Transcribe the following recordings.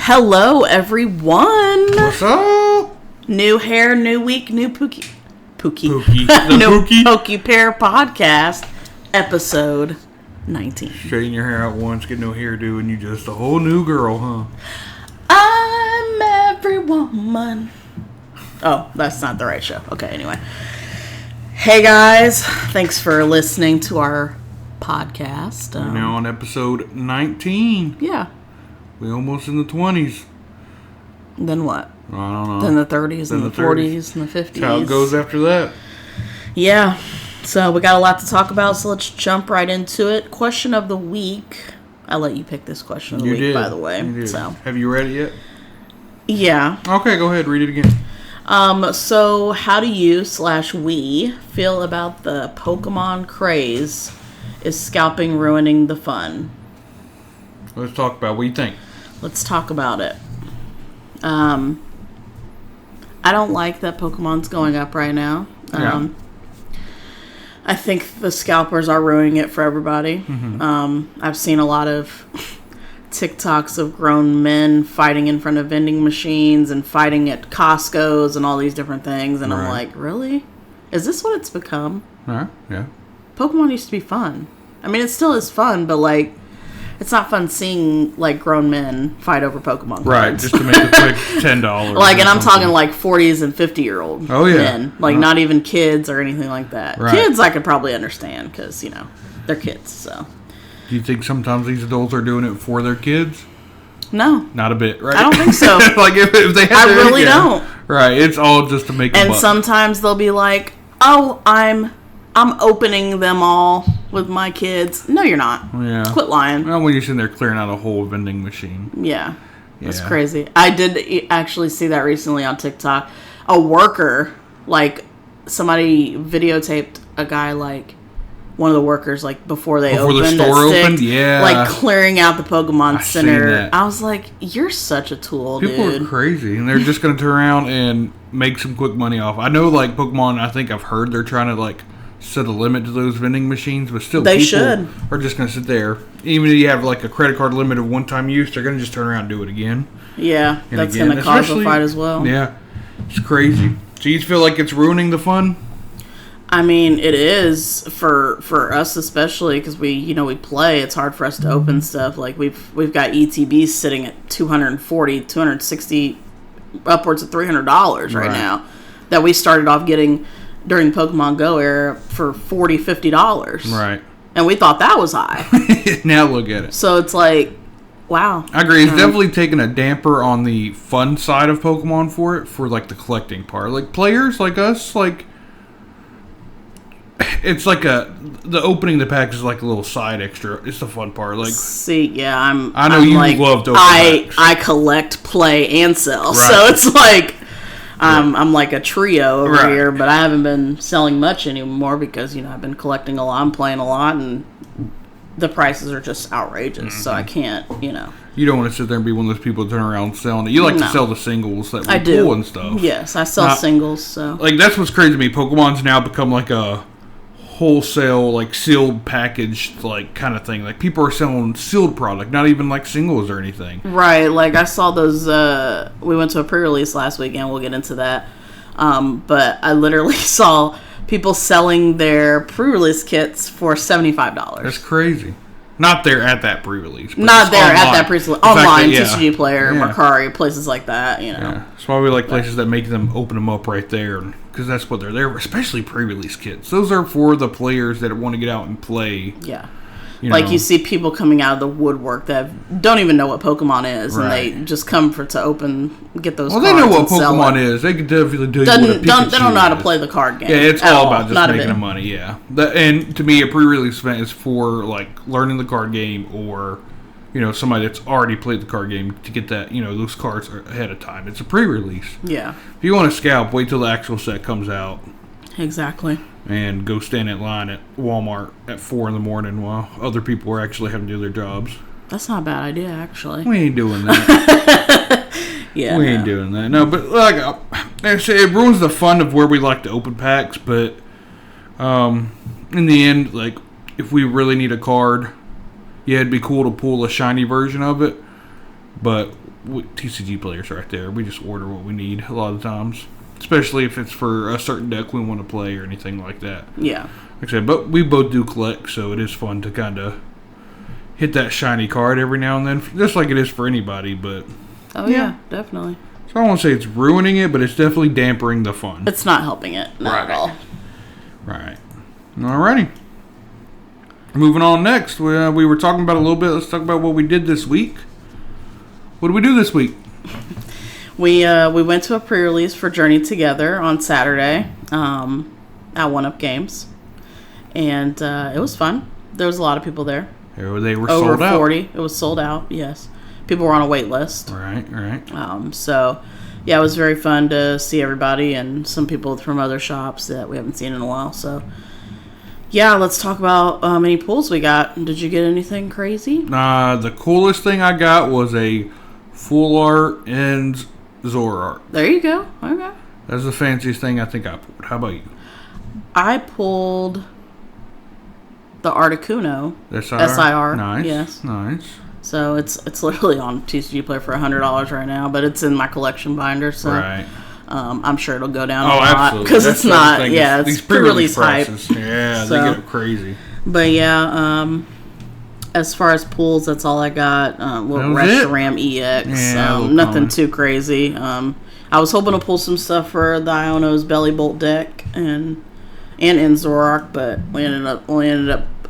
Hello, everyone. What's up? New hair, new week, new Pookie. The new Pookie. Pear podcast, episode 19. Straighten your hair out once, get no hairdo, and you just a whole new girl, huh? I'm every woman. Oh, that's not the right show. Okay, anyway. Hey, guys. Thanks for listening to our podcast. We're now on episode 19. Yeah. We almost in the 20s. Then what? I don't know. Then the 30s and the 40s and the 50s. That's how it goes after that. Yeah. So we got a lot to talk about, so let's jump right into it. Question of the week. I'll let you pick this question of the week, by the way. You did. So have you read it yet? Yeah. Okay, go ahead. Read it again. So how do you / we feel about the Pokemon craze? Is scalping ruining the fun? Let's talk about it. What do you think? Let's talk about it. I don't like that Pokemon's going up right now. Yeah. I think the scalpers are ruining it for everybody. Mm-hmm. I've seen a lot of TikToks of grown men fighting in front of vending machines and fighting at Costco's and all these different things. And I'm like, really? Is this what it's become? Yeah. Pokemon used to be fun. I mean, it still is fun, but like, it's not fun seeing like grown men fight over Pokemon cards. Right, just to make a quick $10. Like, and I'm talking like 40s and 50-year-old men. Like, not even kids or anything like that. Right. Kids I could probably understand because, you know, they're kids, so. Do you think sometimes these adults are doing it for their kids? No. Not a bit, right? I don't think so. Like, if they have I really don't. Right, it's all just to make a And buck. sometimes they'll be like, oh, I'm opening them all with my kids. No, you're not. Yeah. Quit lying. Well, when you're sitting there clearing out a whole vending machine. Yeah. That's crazy. I did actually see that recently on TikTok. A worker, like, somebody videotaped a guy, like, one of the workers, like, before the store opened, like, clearing out the Pokemon Center. I was like, you're such a tool, People dude. are crazy, and they're just going to turn around and make some quick money off. I know, like, Pokemon, I think I've heard they're trying to, like, set a limit to those vending machines, but still, people are just going to sit there. Even if you have, like, a credit card limit of one-time use, they're going to just turn around and do it again. Yeah, that's going to cause a fight as well. Yeah, it's crazy. So you feel like it's ruining the fun? I mean, it is for us especially because we play. It's hard for us to open stuff. Like we've got ETBs sitting at $240, $260, upwards of $300 right now that we started off getting during the Pokemon Go era for $40, $50. Right. And we thought that was high. Now look at it. So it's like, wow. I agree. It's definitely taking a damper on the fun side of Pokemon for like the collecting part. Like players like us, like it's like the opening the pack is like a little side extra. It's the fun part. Like, see, yeah, I know you like, love to open packs. I collect, play, and sell. Right. So it's like I'm like a trio over here, but I haven't been selling much anymore because I've been collecting a lot, I'm playing a lot, and the prices are just outrageous. Mm-hmm. So I can't, You don't want to sit there and be one of those people that turn around selling it. You like to sell the singles that we pull and stuff. Yes, I sell singles. So like that's what's crazy to me. Pokemon's now become like a wholesale, like sealed package, like kind of thing. Like people are selling sealed product, not even like singles or anything. Right. Like I saw those. We went to a pre-release last weekend. We'll get into that. But I literally saw people selling their pre-release kits for $75. That's crazy. Not there at that pre-release. Not there online. At that pre-release. Online, TCG Player, Mercari, places like that. Yeah. That's why we like places that make them open them up right there, because that's what they're there for. Especially pre-release kits. Those are for the players that want to get out and play. Yeah. You see people coming out of the woodwork that don't even know what Pokemon is, and they just come to get those. Well, cards they know what Pokemon is. They can definitely do. They don't know how to play the card game. Yeah, it's all about just making the money. Yeah, and to me, a pre-release event is for like learning the card game, or somebody that's already played the card game to get that those cards ahead of time. It's a pre-release. Yeah. If you want to scalp, wait till the actual set comes out. Exactly. And go stand in line at Walmart at 4 in the morning while other people are actually having to do their jobs. That's not a bad idea, actually. We ain't doing that. We ain't doing that. No, but like it ruins the fun of where we like to open packs. But in the end, like if we really need a card, it'd be cool to pull a shiny version of it. But TCG players right there. We just order what we need a lot of the times. Especially if it's for a certain deck we want to play or anything like that. Yeah. Like I said, but we both do collect, so it is fun to kind of hit that shiny card every now and then, just like it is for anybody. But yeah, definitely. So I don't want to say it's ruining it, but it's definitely dampening the fun. It's not helping it, not at all. Right. Alrighty. Moving on next, we were talking about a little bit. Let's talk about what we did this week. What did we do this week? We went to a pre-release for Journey Together on Saturday at One Up Games, and it was fun. There was a lot of people there. They were over sold out. 40. It was sold out. Yes, people were on a wait list. Right. So, yeah, it was very fun to see everybody and some people from other shops that we haven't seen in a while. So, yeah, let's talk about any pulls we got. Did you get anything crazy? The coolest thing I got was a full art and Zora art. There you go. Okay. That's the fanciest thing I think I pulled. How about you? I pulled the Articuno SIR. Nice. Yes. Nice. So it's literally on TCG Play for $100 right now, but it's in my collection binder. So right. I'm sure it'll go down a lot. Absolutely. Because it's not. Yeah, it's pre-release hype. Yeah, so, they get crazy. But yeah, as far as pulls, that's all I got. Reshiram EX. Yeah, nothing too crazy. I was hoping to pull some stuff for the Iono's Belly Bolt deck and in Zoroark, but we ended up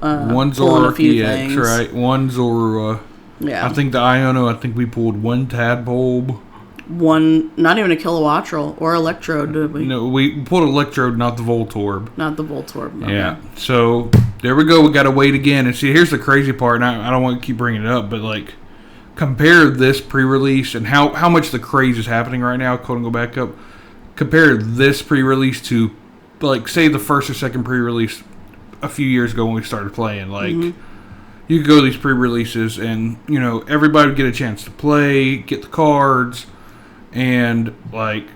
one pulling a few EX, things. right? One Zorua. Yeah. I think the Iono, we pulled one Tadpole. One, not even a Kilowattrel or Electrode, did we? No, we pulled Electrode, not the Voltorb. Not the Voltorb. Okay. Yeah. So there we go. We got to wait again. And see, here's the crazy part. And I don't want to keep bringing it up, but like, compare this pre-release and how much the craze is happening right now. Quote and go back up. Compare this pre-release to, like, say the first or second pre-release a few years ago when we started playing. Like, you could go to these pre-releases and, you know, everybody would get a chance to play, get the cards, and, like,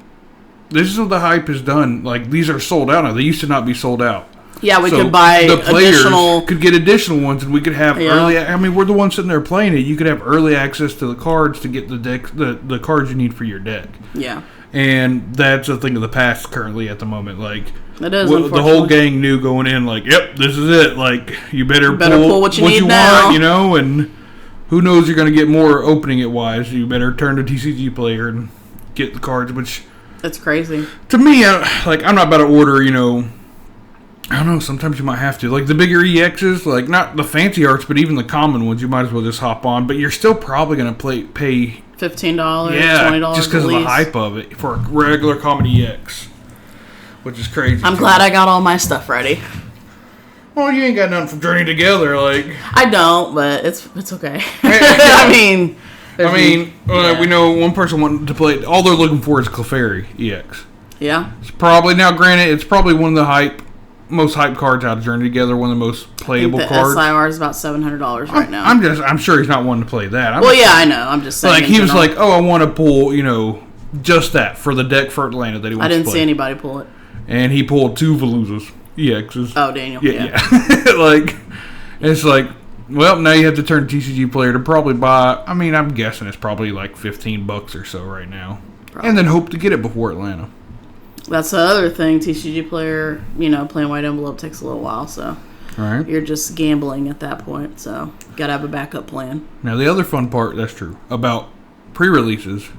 this is what the hype has done. Like, these are sold out now. They used to not be sold out. Yeah, we could buy the players additional... could get additional ones, and we could have early... I mean, we're the ones sitting there playing it. You could have early access to the cards to get the deck, the cards you need for your deck. Yeah. And that's a thing of the past currently at the moment. Like, it is, the whole gang knew going in, like, yep, this is it. Like, you better pull what you need now. want, you know, and who knows you're going to get more opening it wise. You better turn to TCG Player and get the cards, which... That's crazy. To me, I'm not about to order, you know... I don't know, sometimes you might have to. Like, the bigger EXs, like, not the fancy arts, but even the common ones, you might as well just hop on. But you're still probably going to pay... $15, $20 just because of the hype of it for a regular common EX. Which is crazy. I'm glad I got all my stuff ready. Well, you ain't got nothing from Journey Together, like... I don't, but it's okay. I mean... we know one person wanted to play... All they're looking for is Clefairy EX. Yeah. It's probably... Now, granted, it's probably one of the most hype cards out of Journey Together, one of the most playable cards. The SIR is about $700 right now. I'm sure he's not wanting to play that. I know. I'm just saying. Like, he was like, oh, I want to pull, you know, just that for the deck for Atlanta that he wants to play. I didn't see anybody pull it. And he pulled 2 Veloozas EXs. Oh, Daniel. Yeah. Like, it's like, well, now you have to turn TCG Player to probably buy, I mean, I'm guessing it's probably like $15 or so right now. Probably. And then hope to get it before Atlanta. That's the other thing. TCG Player, you know, playing White Envelope takes a little while, so right. You're just gambling at that point. So gotta have a backup plan. Now the other fun part, that's true, about pre-releases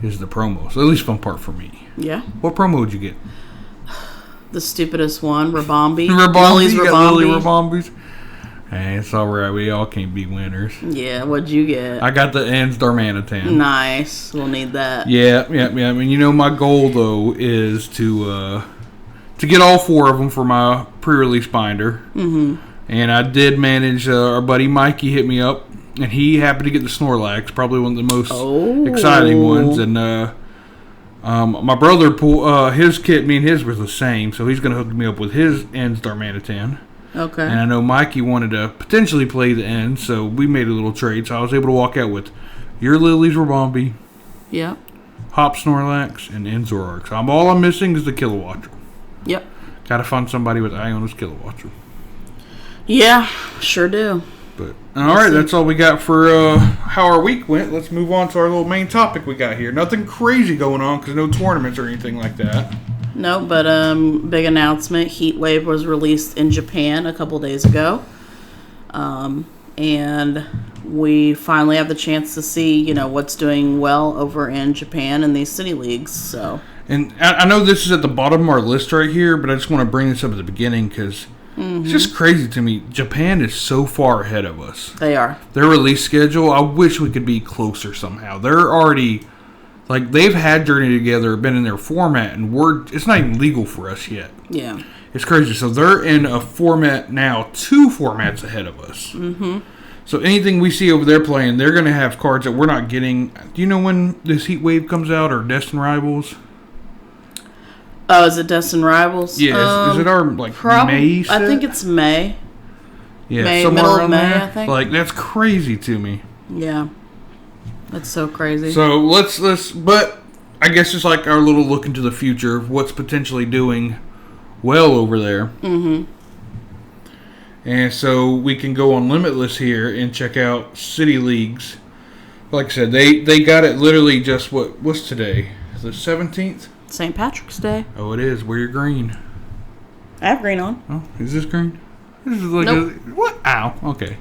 is the promos. So at least fun part for me. Yeah. What promo would you get? The stupidest one, Rabombi. Lily's Rabombi. Hey, it's all right. We all can't be winners. Yeah, what'd you get? I got the Ans Darmanitan. Nice. We'll need that. Yeah. I mean, you know, my goal, though, is to get all 4 of them for my pre-release binder. Mm-hmm. And I did manage, our buddy Mikey hit me up, and he happened to get the Snorlax, probably one of the most exciting ones. And my brother pulled his kit, me and his were the same, so he's going to hook me up with his Ans Darmanitan. Okay. And I know Mikey wanted to potentially play the end, so we made a little trade. So I was able to walk out with your Lily's Rabombi, yep, Hop Snorlax, and Zoroark. So all I'm missing is the Kilowattrel. Yep. Gotta find somebody with Iono's Kilowattrel. Yeah, sure do. But all right, that's all we got for how our week went. Let's move on to our little main topic we got here. Nothing crazy going on because no tournaments or anything like that. No, but big announcement. Heat Wave was released in Japan a couple days ago. And we finally have the chance to see, what's doing well over in Japan in these city leagues. So, and I know this is at the bottom of our list right here, but I just want to bring this up at the beginning because it's just crazy to me. Japan is so far ahead of us. They are. Their release schedule, I wish we could be closer somehow. They're already, they've had Journey Together, been in their format, and it's not even legal for us yet. Yeah. It's crazy. So they're in a format now, 2 formats ahead of us. Mm-hmm. So anything we see over there playing, they're going to have cards that we're not getting. Do you know when this Heat Wave comes out or Destined Rivals? Oh, is it Destined Rivals? Yeah. Is it our, May set? I think it's May. Yeah, May, somewhere middle around of May, there. I think. That's crazy to me. Yeah. That's so crazy. So but I guess it's like our little look into the future of what's potentially doing well over there. Mm-hmm. And so we can go on Limitless here and check out City Leagues. Like I said, they got it literally just, what's today? The 17th? St. Patrick's Day. Oh, it is. Wear your green. I have green on. Oh, is this green? This is like nope. What? Ow. Okay.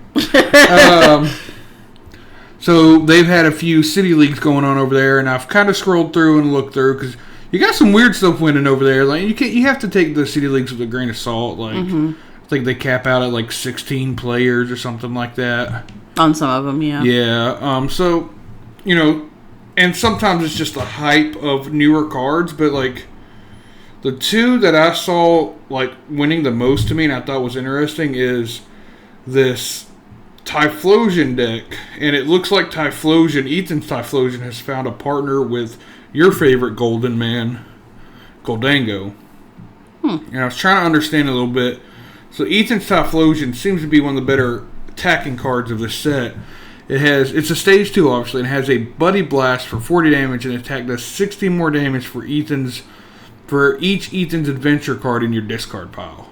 So they've had a few City Leagues going on over there, and I've kind of scrolled through and looked through because you got some weird stuff winning over there. You have to take the City Leagues with a grain of salt. I think they cap out at 16 players or something like that. On some of them, yeah. Yeah. So, and sometimes it's just the hype of newer cards, but the 2 that I saw winning the most to me and I thought was interesting is this Typhlosion deck. And it looks like Ethan's Typhlosion has found a partner with your favorite Golden Man, Goldango. And I was trying to understand a little bit. So Ethan's Typhlosion seems to be one of the better attacking cards of this set. It's a stage 2 obviously, and has a Buddy Blast for 40 damage and attack does 60 more damage for each Ethan's Adventure card in your discard pile.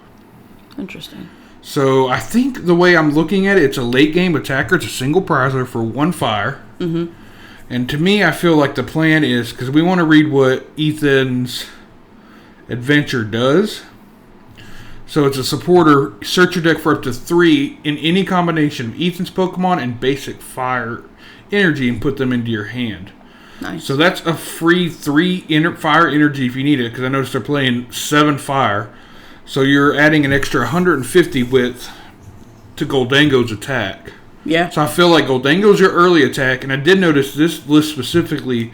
Interesting. So I think the way I'm looking at it, it's a late game attacker. It's a single prizer for 1 fire. Mm-hmm. And to me, I feel like the plan is, because we want to read what Ethan's Adventure does. So it's a supporter, search your deck for up to 3 in any combination of Ethan's Pokemon and basic fire energy and put them into your hand. Nice. So that's a free 3 fire energy if you need it, because I noticed they're playing 7 fire. So you're adding an extra 150 to Goldango's attack. Yeah. So I feel like Goldango's your early attack, and I did notice this list specifically,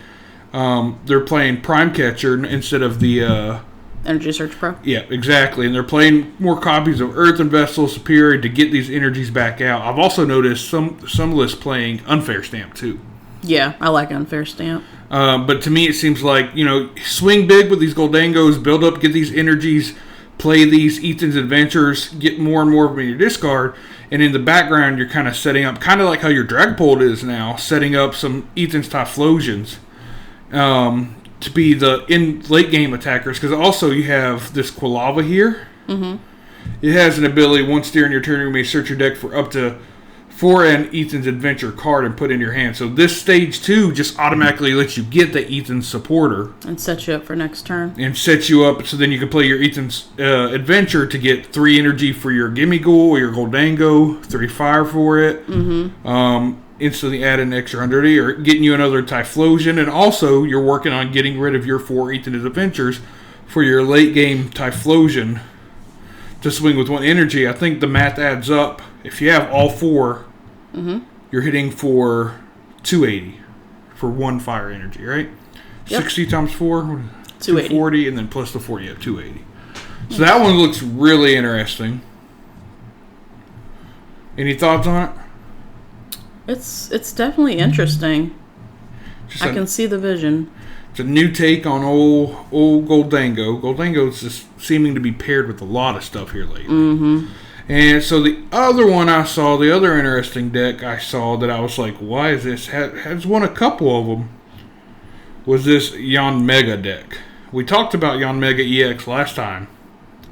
they're playing Prime Catcher instead of the... Energy Search Pro? Yeah, exactly. And they're playing more copies of Earthen Vessel Superior to get these energies back out. I've also noticed some lists playing Unfair Stamp, too. Yeah, I like Unfair Stamp. But to me, it seems like, swing big with these Goldangos, build up, get these energies, play these Ethan's Adventures, get more and more of them in your discard, and in the background, you're kind of setting up, kind of like how your Dragapult is now, setting up some Ethan's Typhlosions. To be the late game attackers, because also you have this Quilava here. Mm-hmm. It has an ability, once during your turn, you may search your deck for up to 4 an Ethan's Adventure card and put in your hand. So this stage 2 just automatically lets you get the Ethan's supporter. And set you up for next turn. And sets you up so then you can play your Ethan's Adventure to get 3 energy for your Gimmighoul or your Goldango, 3 fire for it. Mm-hmm. Instantly add an extra 100 or getting you another Typhlosion, and also you're working on getting rid of your 4 Ethan's Adventures for your late game Typhlosion to swing with 1 energy. I think the math adds up. If you have all 4, you're hitting for 280 for 1 fire energy, right? Yep. 60 times 4, 240, and then plus the 40, you have 280. So that one looks really interesting. Any thoughts on it? It's definitely interesting. I can see the vision. It's a new take on old Goldango. Goldango's just seeming to be paired with a lot of stuff here lately. Mm-hmm. And so the other one I saw, the other interesting deck I saw that I was like, why is this? Has won a couple of them. Was this Yanmega deck. We talked about Yanmega EX last time.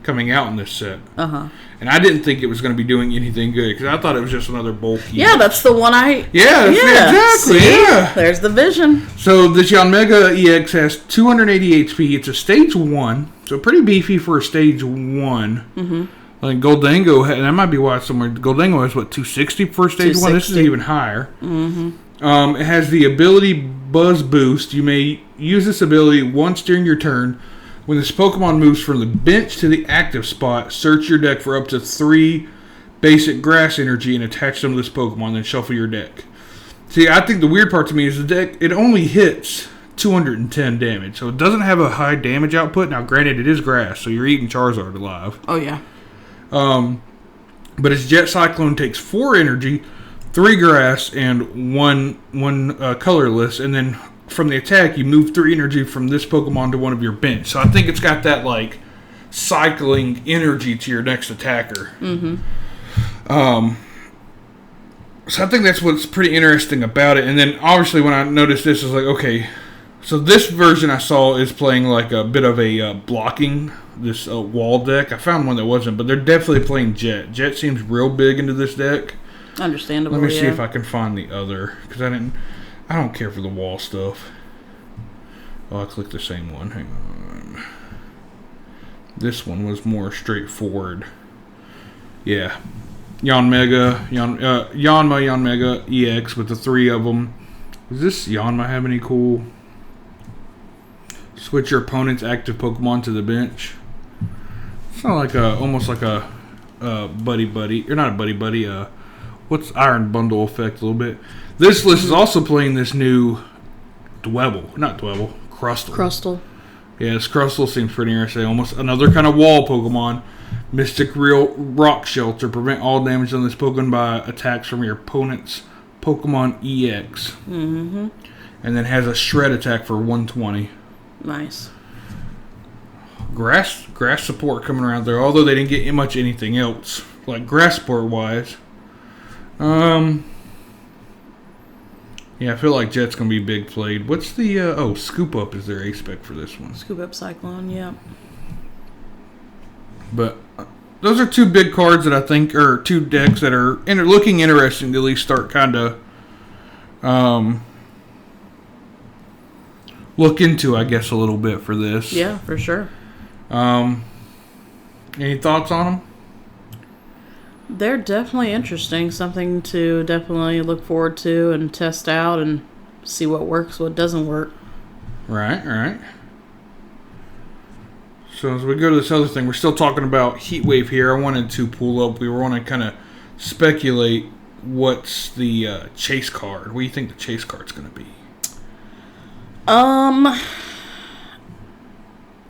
coming out in this set. Uh-huh. And I didn't think it was going to be doing anything good because I thought it was just another bulky. Yeah, that's the one I... Yeah, exactly. See? Yeah. There's the vision. So this Yanmega EX has 280 HP. It's a stage 1, so pretty beefy for a stage 1. Mm-hmm. Like Goldango, and that might be why somewhere. Goldango has, 260 for stage 1? This is even higher. Mm-hmm. It has the ability Buzz Boost. You may use this ability once during your turn. When this Pokemon moves from the bench to the active spot, search your deck for up to 3 basic grass energy and attach them to this Pokemon, then shuffle your deck. See, I think the weird part to me is the deck, it only hits 210 damage, so it doesn't have a high damage output. Now, granted, it is grass, so you're eating Charizard alive. Oh, yeah. But its Jet Cyclone takes 4 energy, 3 grass, and 1 colorless, and then from the attack, you move 3 energy from this Pokemon to one of your bench. So I think it's got that, cycling energy to your next attacker. Mm-hmm. So I think that's what's pretty interesting about it. And then, obviously, when I noticed this, I was like, okay, so this version I saw is playing like a bit of a blocking, this wall deck. I found one that wasn't, but they're definitely playing Jet. Jet seems real big into this deck. Understandable, Let me see if I can find the other, because I don't care for the wall stuff. Oh, I clicked the same one. Hang on. This one was more straightforward. Yeah. Yanmega EX with the 3 of them. Does this Yanma have any cool... Switch your opponent's active Pokemon to the bench? It's not like almost like a buddy. Or not a buddy. What's Iron Bundle effect a little bit. This list is also playing this new Crustle. Yeah, this Crustle seems pretty interesting. Almost another kind of wall Pokemon. Mystic Real Rock Shelter. Prevent all damage on this Pokemon by attacks from your opponent's Pokemon EX. Mm-hmm. And then has a Shred attack for 120. Nice. Grass support coming around there, although they didn't get much anything else. Like grass support wise. Yeah, I feel like Jet's going to be big played. What's the... Scoop Up is their A-Spec for this one. Scoop Up Cyclone, yeah. But those are 2 big cards that I think are 2 decks that are looking interesting to at least start kind of... look into, I guess, a little bit for this. Yeah, for sure. Any thoughts on them? They're definitely interesting. Something to definitely look forward to and test out and see what works, what doesn't work. Right. So as we go to this other thing, we're still talking about Heat Wave here. I wanted to pull up. We want to kind of speculate what's the chase card. What do you think the chase card's going to be? I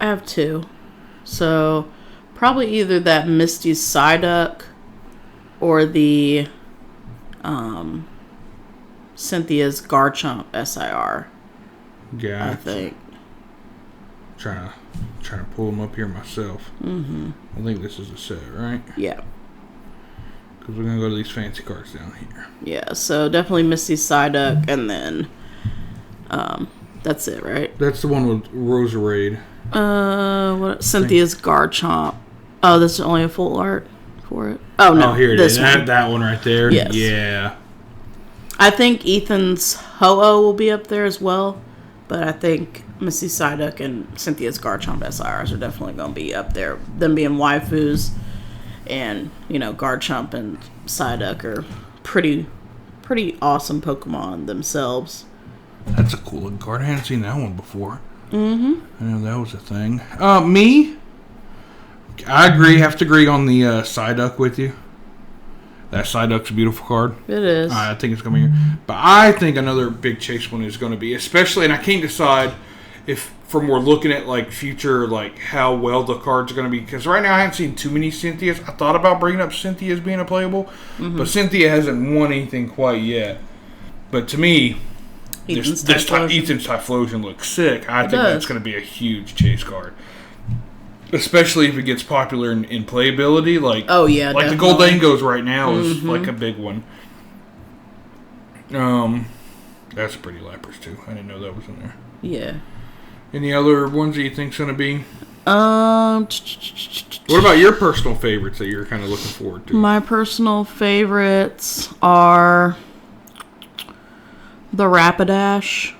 have 2. So probably either that Misty Psyduck or the Cynthia's Garchomp SIR. Yeah, I think. Trying to pull them up here myself. Mm-hmm. I think this is a set, right? Yeah. Because we're gonna go to these fancy cards down here. Yeah. So definitely Misty Psyduck, and then that's it, right? That's the one with Roserade. What? Cynthia's Garchomp. Oh, this is only a full art for it. Oh no, here it is. One. That one right there. Yes. Yeah. I think Ethan's Ho-Oh will be up there as well, but I think Misty Psyduck and Cynthia's Garchomp SIRs are definitely going to be up there. Them being waifus, and Garchomp and Psyduck are pretty awesome Pokemon themselves. That's a cool looking card. I hadn't seen that one before. Mm-hmm. I know that was a thing. Me, I have to agree on the Psyduck with you. That Psyduck's a beautiful card. It is. I think it's going to be here. But I think another big chase one is going to be, especially, and I can't decide if from we're looking at future, how well the cards are going to be. Because right now I haven't seen too many Cynthias. I thought about bringing up Cynthia's being a playable, but Cynthia hasn't won anything quite yet. But to me, Ethan's Typhlosion looks sick. I think that's going to be a huge chase card. Especially if it gets popular in playability. Oh, yeah, the Goldangos right now is a big one. That's a pretty Lapras too. I didn't know that was in there. Yeah. Any other ones that you think's going to be? What about your personal favorites that you're kind of looking forward to? My personal favorites are the Rapidash,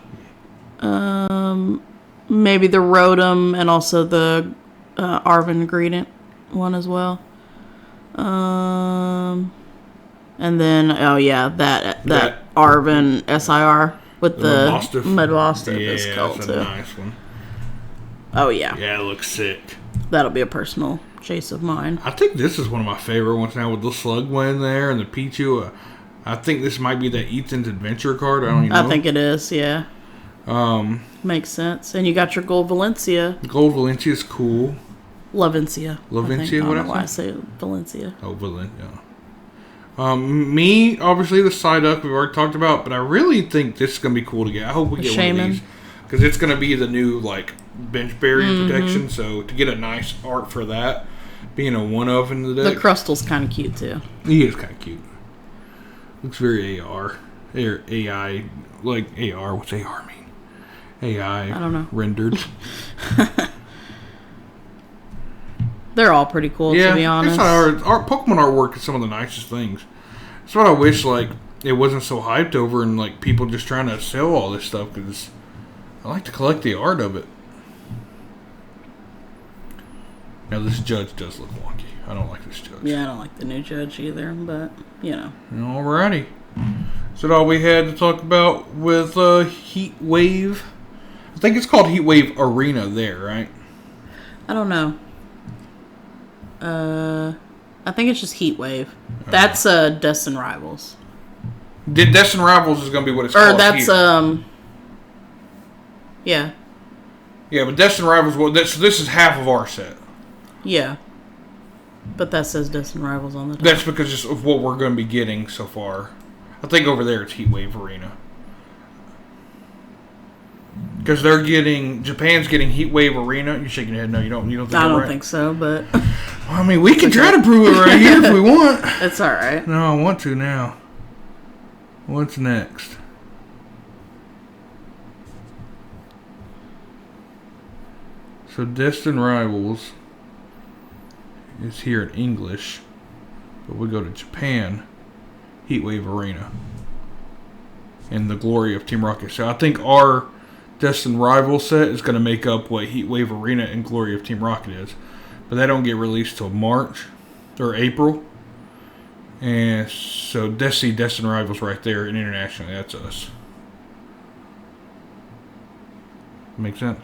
maybe the Rotom, and also the Arvin Ingredient one as well. And then that Arvin SIR with the Mudmastiff is cool too. That's a nice one. Oh yeah. Yeah, it looks sick. That'll be a personal chase of mine. I think this is one of my favorite ones now with the Slugma in there and the Pichu. I think this might be that Ethan's Adventure card. I don't even know. I think it is, yeah. Makes sense. And you got your Gold Valencia. Gold Valencia is cool. Lavencia. Lavencia, what I don't know why I say Valencia. Oh, Valencia. Me, obviously, the Psyduck we've already talked about, but I really think this is going to be cool to get. I hope we get one of these. Because it's going to be the new, bench barrier protection. So, to get a nice art for that, being a one-of in the deck. The Crustal's kind of cute, too. He is kind of cute. Looks very AR. Or AI. AR. What's AR mean? AI. I don't know. Rendered. They're all pretty cool, to be honest. Our Pokemon artwork is some of the nicest things. That's what I wish, it wasn't so hyped over and, people just trying to sell all this stuff, because I like to collect the art of it. Now, this Judge does look wonky. I don't like this Judge. Yeah, I don't like the new Judge either, but, Alrighty. Is that all we had to talk about with Heat Wave? I think it's called Heat Wave Arena there, right? I don't know. I think it's just Heat Wave. That's Destin Rivals. Destin Rivals is going to be what it's called. Or that's yeah. Yeah, but Destin Rivals. This is half of our set. Yeah. But that says Destin Rivals on the top. That's because of what we're going to be getting so far. I think over there it's Heat Wave Arena. Because Japan's getting Heat Wave Arena. You're shaking your head. No, you don't think I don't right? think so, but... I mean, we can try to prove it right here if we want. It's alright. No, I want to now. What's next? So, Destin Rivals is here in English. But we go to Japan. Heat Wave Arena. And the glory of Team Rocket. So, I think our Destin Rival set is going to make up what Heat Wave Arena and Glory of Team Rocket is. But they don't get released till March or April. And so Destin Rivals right there, and internationally, that's us. Make sense?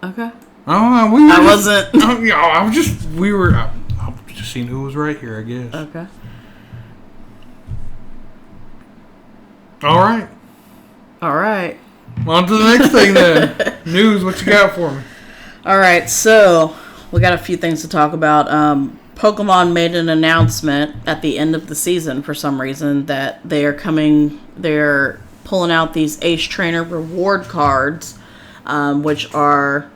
Okay. Oh, I wasn't. I was just seeing who was right here, I guess. Okay. All right. On to the next thing then. News, what you got for me? All right, so we got a few things to talk about. Pokemon made an announcement at the end of the season for some reason that they're pulling out these Ace Trainer reward cards, which are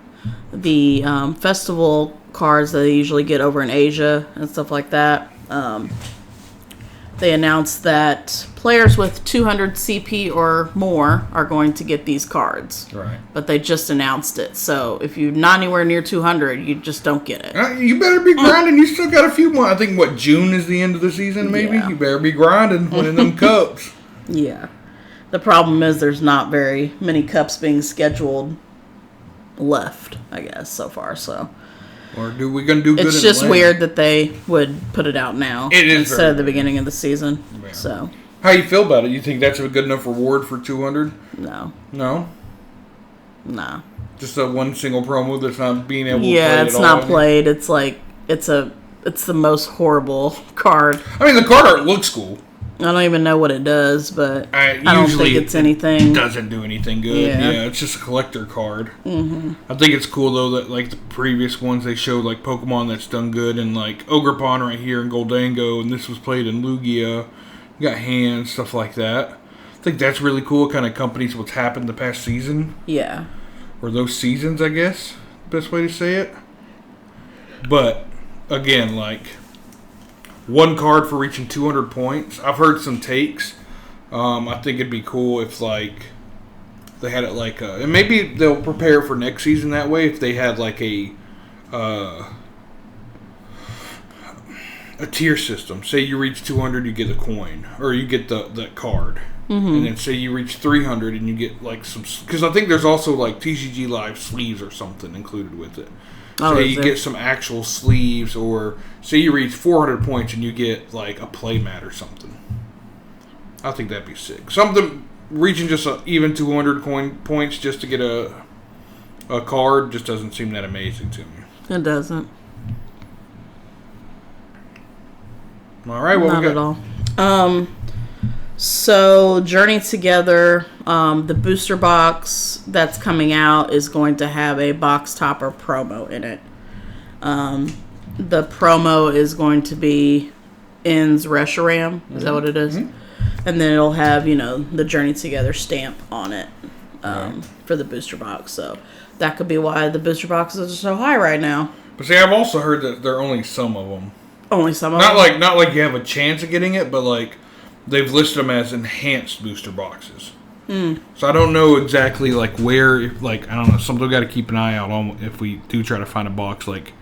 the festival cards that they usually get over in Asia and stuff like that. They announced that players with 200 CP or more are going to get these cards. Right. But they just announced it. So if you're not anywhere near 200, you just don't get it. You better be grinding. You still got a few more. I think, June is the end of the season, maybe? Yeah. You better be grinding, winning them cups. Yeah. The problem is there's not very many cups being scheduled left, I guess, so far. So... Or do we gonna do good? It's just weird that they would put it out now instead of the beginning of the season. Yeah. So, how you feel about it? You think that's a good enough reward for 200? No. No. Nah. Just a one single promo that's not being able to play Yeah, it's at not all. played. It's it's the most horrible card. I mean, the card art looks cool. I don't even know what it does, but I don't usually think it's anything. It doesn't do anything good. Yeah, it's just a collector card. Mm-hmm. I think it's cool, though, that, the previous ones, they showed, Pokemon that's done good, and, Ogerpon right here in Goldango, and this was played in Lugia. You got hands, stuff like that. I think that's really cool. It kind of accompanies what's happened the past season. Yeah. Or those seasons, I guess. Best way to say it. But, again, one card for reaching 200 points. I've heard some takes. I think it'd be cool if, they had it and maybe they'll prepare for next season that way if they had, a a tier system. Say you reach 200, you get a coin, or you get the card. Mm-hmm. And then say you reach 300 and you get like some, because I think there's also like TCG Live sleeves or something included with it. So you get some actual sleeves, or say you reach 400 points and you get like a playmat or something. I think that'd be sick. Something reaching just even 200 points just to get a card just doesn't seem that amazing to me. It doesn't. All right, what Not we got? at all. So Journey Together, the booster box that's coming out is going to have a box topper promo in it. The promo is going to be Ins Reshiram. Is that what it is? Mm-hmm. And then it'll have, the Journey Together stamp on it for the booster box. So that could be why the booster boxes are so high right now. But see, I've also heard that there are only some of them. Only some of them? Not like you have a chance of getting it, but like they've listed them as enhanced booster boxes. Mm. So I don't know exactly like where, like, I don't know, something we got to keep an eye out on if we do try to find a box, like,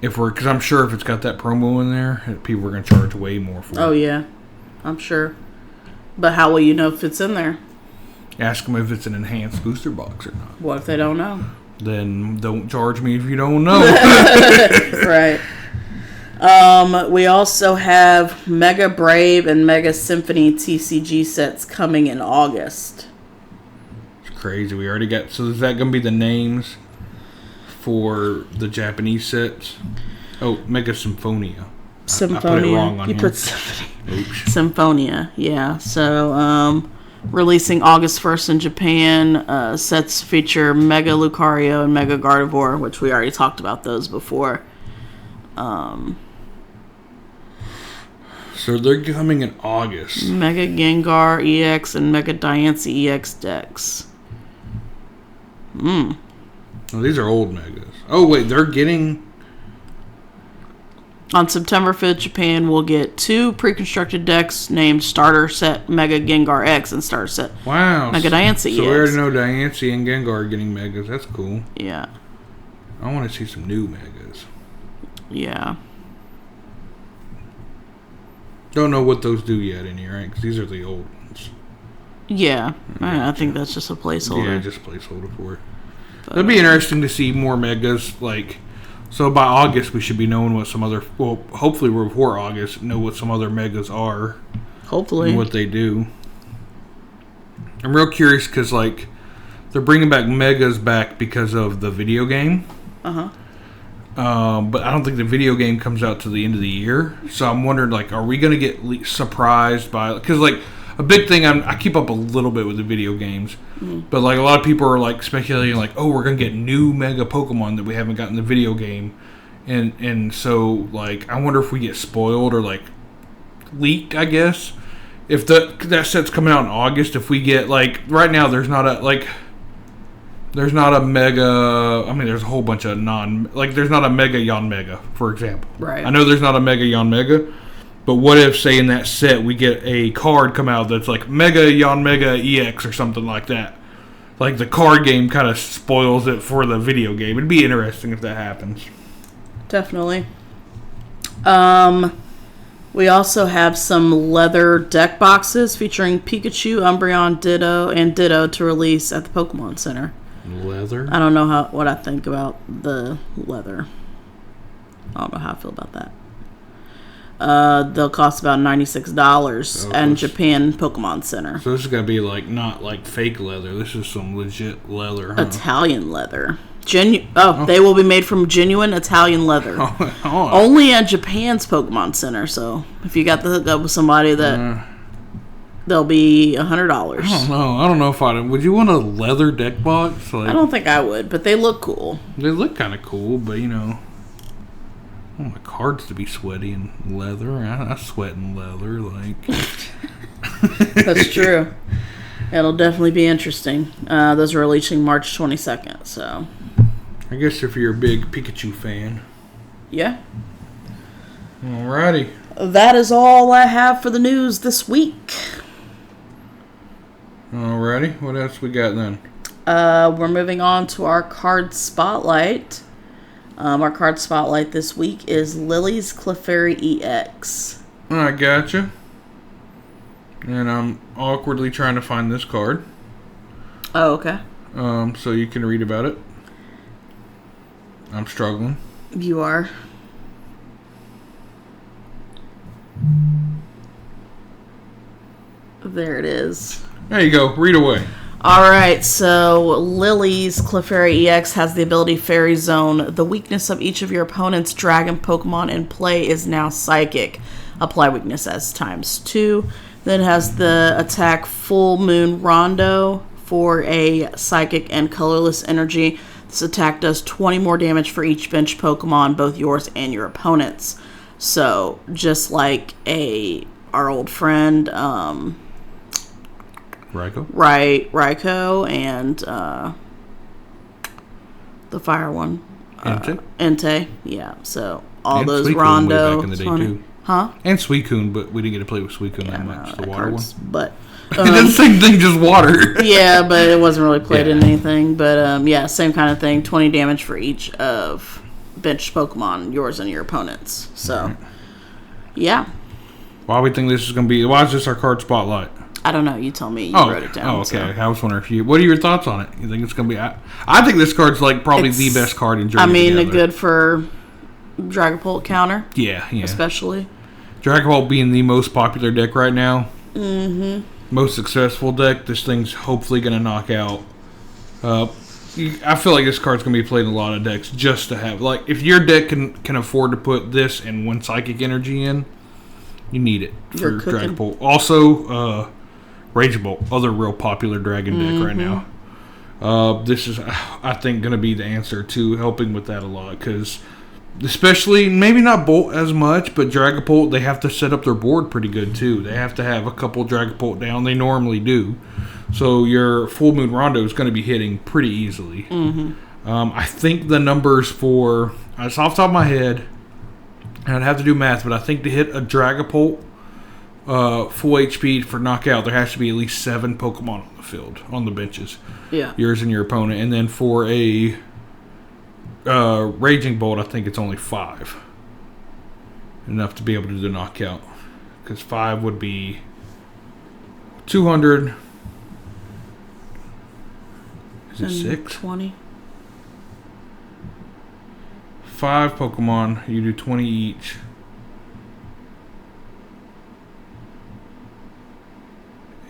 because I'm sure if it's got that promo in there, people are going to charge way more for it. Oh, yeah. I'm sure. But how will you know if it's in there? Ask them if it's an enhanced booster box or not. What if they don't know? Then don't charge me if you don't know. Right. We also have Mega Brave and Mega Symphony TCG sets coming in August. It's crazy. We already got... So is that going to be the names for the Japanese sets? Oh, Mega Symphonia. Symphonia. I put it wrong on you here. Put Symphony. Oops. Symphonia, yeah. So, releasing August 1st in Japan. Sets feature Mega Lucario and Mega Gardevoir, which we already talked about those before. So they're coming in August. Mega Gengar EX and Mega Diancie EX decks. Oh, these are old Megas. Oh, wait, they're getting... On September 5th, Japan will get 2 pre-constructed decks named Starter Set Mega Gengar X and Starter Set Mega Diancie EX. So we already know Diancie and Gengar are getting Megas. That's cool. Yeah. I want to see some new Megas. Yeah. Don't know what those do yet in here, right? Because these are the old ones. Yeah. I think that's just a placeholder. Yeah, just a placeholder for it. But it'd be interesting to see more Megas, like... So by August, we should be knowing what some other... Well, hopefully before August, know what some other Megas are. Hopefully. And what they do. I'm real curious because, like, they're bringing back Megas back because of the video game. Uh-huh. But I don't think the video game comes out to the end of the year. So I'm wondering, like, are we going to get surprised by... Because, like, a big thing, I keep up a little bit with the video games. Mm. But, like, a lot of people are, like, speculating, like, oh, we're going to get new Mega Pokemon that we haven't got in the video game. And so, like, I wonder if we get spoiled or, like, leaked, I guess. If that set's coming out in August, if we get, like, right now there's not a Mega... I mean, there's a whole bunch of there's not a Mega Yanmega, for example. Right. I know there's not a Mega Yanmega, but what if, say, in that set, we get a card come out that's like Mega Yanmega EX or something like that? Like, the card game kind of spoils it for the video game. It'd be interesting if that happens. Definitely. We also have some leather deck boxes featuring Pikachu, Umbreon, Ditto to release at the Pokemon Center. Leather? I don't know what I think about the leather. I don't know how I feel about that. They'll cost about $96 in Japan Pokemon Center. So this is going to be like not like fake leather. This is some legit leather, huh? Italian leather. They will be made from genuine Italian leather. Oh. Only at Japan's Pokemon Center. So if you got the hook up with somebody that... They'll be $100. I don't know if I would. You want a leather deck box? Like, I don't think I would, but they look cool. They look kind of cool, but I want my cards to be sweaty in leather. I sweat in leather, like. That's true. It'll definitely be interesting. Those are releasing March 22nd, so. I guess if you're a big Pikachu fan. Yeah. Alrighty. That is all I have for the news this week. Alrighty, what else we got then? We're moving on to our card spotlight. Our card spotlight this week is Lily's Clefairy EX. I gotcha. And I'm awkwardly trying to find this card. Oh, okay. So you can read about it. I'm struggling. You are. There it is. There you go. Read away. Alright, so Lily's Clefairy EX has the ability Fairy Zone. The weakness of each of your opponent's dragon Pokemon in play is now Psychic. Apply weakness as ×2. Then it has the attack Full Moon Rondo for a Psychic and Colorless Energy. This attack does 20 more damage for each bench Pokemon, both yours and your opponent's. So, just like our old friend, Raikou and the fire one. Entei. Yeah, so all and those Suicune Rondo. Back in the day too. Huh? And Suicune, but we didn't get to play with Suicune that much. The water one. But the same thing, just water. Yeah, but it wasn't really played in anything. But yeah, same kind of thing. 20 damage for each of bench Pokemon, yours and your opponent's. So, yeah. Why we think this is going to be? Why is this our card spotlight? I don't know. You tell me. You wrote it down. Oh, okay. So. I was wondering if you. What are your thoughts on it? You think it's going to be? I think this card's like probably the best card in Journey Together. Good for Dragapult counter. Yeah. Especially. Dragapult being the most popular deck right now. Mm-hmm. Most successful deck. This thing's hopefully going to knock out. I feel like this card's going to be played in a lot of decks just to have. Like, if your deck can afford to put this and one Psychic Energy in, you need it for Dragapult. Also, Rage Bolt, other real popular dragon deck right now. This is, I think, going to be the answer to helping with that a lot. Because, especially, maybe not Bolt as much, but Dragapult, they have to set up their board pretty good, too. They have to have a couple Dragapult down. They normally do. So, your Full Moon Rondo is going to be hitting pretty easily. I think the numbers for, it's off the top of my head, and I'd have to do math, but I think to hit a Dragapult full HP for knockout, there has to be at least 7 Pokemon on the field, on the benches. Yeah. Yours and your opponent. And then for a Raging Bolt, I think it's only 5. Enough to be able to do the knockout. Because 5 would be 200. Is it 6? 20. 5 Pokemon, you do 20 each.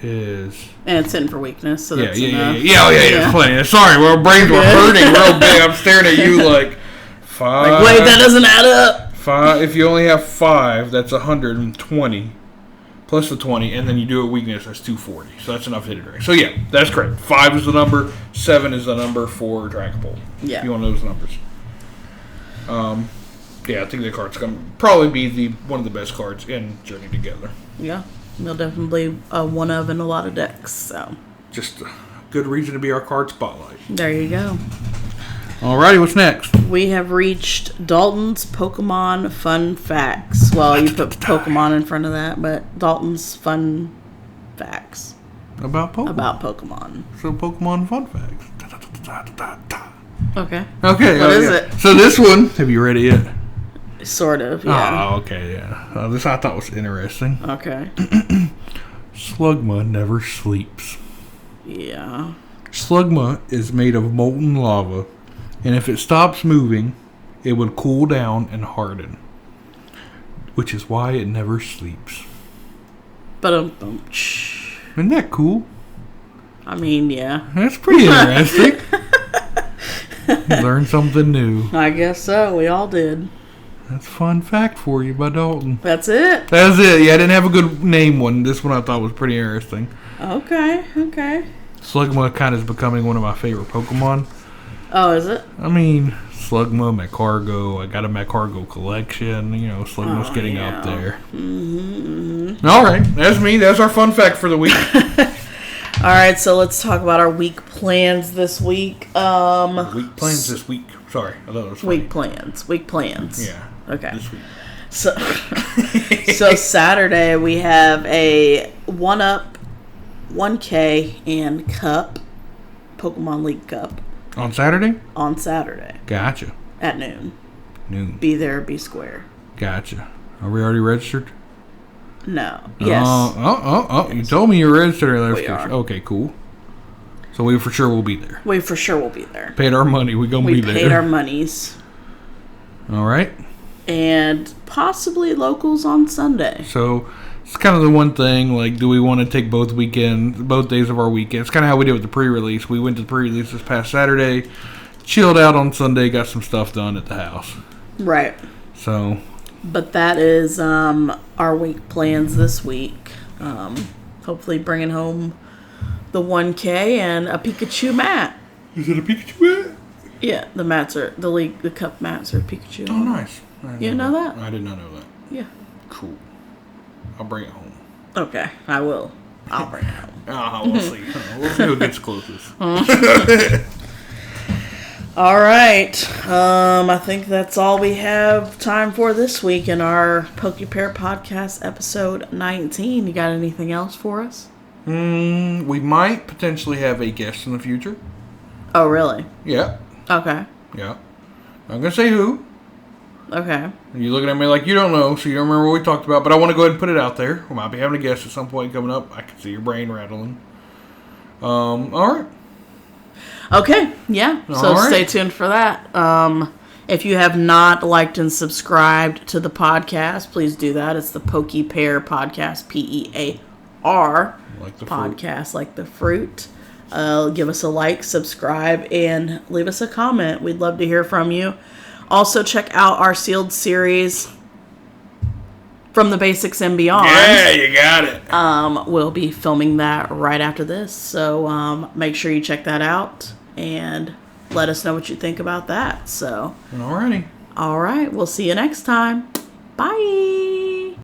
And it's in for weakness, so that's enough. Yeah. Plenty. Sorry, our brains were hurting real big. I'm staring at you like 5. Like, wait, that doesn't add up. 5. If you only have 5, that's 120 plus the 20, and then you do a weakness. That's 240. So that's enough to hit a dragon. So yeah, that's correct. 5 is the number. 7 is the number for Dragapult. Yeah. If you want those numbers. I think the card's going to probably be one of the best cards in Journey Together. Yeah, they'll definitely one of in a lot of decks. So just a good reason to be our card spotlight. There you go. Alrighty, what's next? We have reached Dalton's Pokemon Fun Facts. Well, you put Pokemon in front of that, but Dalton's Fun Facts. About Pokemon. About Pokemon. So Pokemon Fun Facts. Okay. Okay. What is it? So this one, have you read it yet? Sort of, yeah. Oh, okay, yeah. This I thought was interesting. Okay. Slugma never sleeps. Yeah. Slugma is made of molten lava, and if it stops moving, it would cool down and harden, which is why it never sleeps. Isn't that cool? I mean, yeah. That's pretty interesting. Learn something new. I guess so. We all did. That's a fun fact for you by Dalton. That's it? That's it. Yeah, I didn't have a good name one. This one I thought was pretty interesting. Okay. Slugma kind of is becoming one of my favorite Pokemon. Oh, is it? I mean, Slugma, Magcargo. I got a Magcargo collection. You know, Slugma's getting up there. All right. That's me. That's our fun fact for the week. All right, so let's talk about our week plans this week. Week plans this week. Sorry, I thought it was funny. Week plans. Yeah. Okay. This week. So Saturday we have a 1-Up, 1K, and Cup, Pokemon League Cup. On Saturday? On Saturday. Gotcha. At noon. Noon. Be there, be square. Gotcha. Are we already registered? No. Yes. You told me you were registered. We are. Okay, cool. So we for sure will be there. We for sure will be there. Paid our money. We gonna be there. We paid our monies. All right. And possibly locals on Sunday. So it's kind of the one thing. Like, do we want to take both days of our weekend? It's kind of how we did with the pre-release. We went to the pre-release this past Saturday, chilled out on Sunday, got some stuff done at the house. Right. So. But that is our week plans this week. Hopefully bringing home the 1K and a Pikachu mat. Is it a Pikachu mat? Yeah, the mats are the cup mats are Pikachu. Oh, nice. You didn't know that? I did not know that. Yeah. Cool. I'll bring it home. Okay, I will. I'll bring it home. We'll see. We'll see who gets closest. All right. I think that's all we have time for this week in our Pear podcast episode 19. You got anything else for us? We might potentially have a guest in the future. Oh, really? Yeah. Okay. Yeah. I'm going to say who. Okay. You're looking at me like you don't know, so you don't remember what we talked about, but I want to go ahead and put it out there. We might be having a guest at some point coming up. I can see your brain rattling. All right. Okay, yeah. So stay tuned for that. If you have not liked and subscribed to the podcast, please do that. It's the Pear podcast, Pear. Like the podcast, fruit. like the fruit. Give us a like, subscribe, and leave us a comment. We'd love to hear from you. Also, check out our sealed series, From the Basics and Beyond. Yeah, you got it. We'll be filming that right after this. So make sure you check that out and let us know what you think about that. So, Alrighty. All right. We'll see you next time. Bye.